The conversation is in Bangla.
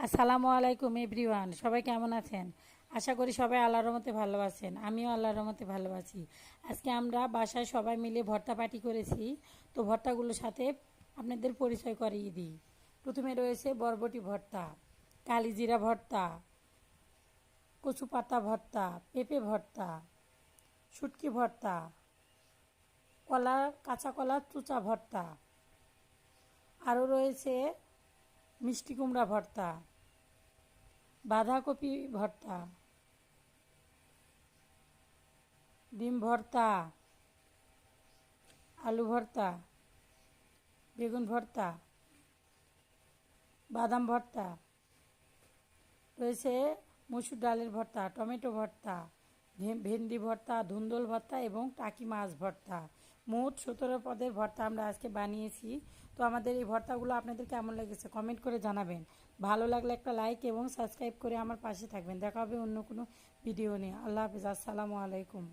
আসসালামু আলাইকুম এভরিওয়ান, সবাই কেমন আছেন? আশা করি সবাই আল্লাহর রহমতে ভালো আছেন। আমিও আল্লাহর রহমতে ভালো আছি। আজকে আমরা বাসায় সবাই মিলে ভর্তা পার্টি করেছি। তো ভর্তাগুলোর সাথে আপনাদের পরিচয় করিয়ে দিই। প্রথমে রয়েছে বরবটি ভর্তা, কালিজিরা ভর্তা, কচু পাতা ভর্তা, পেঁপে ভর্তা, শুটকি ভর্তা, কলা, কাঁচা কলা চুচা ভর্তা, আরও রয়েছে মিষ্টি কুমড়া ভর্তা, বাঁধাকপি ভর্তা, ডিম ভর্তা, আলু ভর্তা, বেগুন ভর্তা, বাদাম ভর্তা, রয়েছে মসুর ডালের ভর্তা, টমেটো ভর্তা, ভেন্ডি ভর্তা, ধুন্দল ভর্তা এবং টাকি মাছ ভর্তা। মোট 17 পদের ভর্তা আমরা আজকে বানিয়েছি। তো আমাদের এই ভর্তাগুলো আপনাদের কেমন লেগেছে কমেন্ট করে জানাবেন। ভালো লাগলে একটা লাইক এবং সাবস্ক্রাইব করে আমার পাশে থাকবেন। দেখা হবে অন্য কোনো ভিডিও নিয়ে। আল্লাহ হাফিজ, আসসালামু আলাইকুম।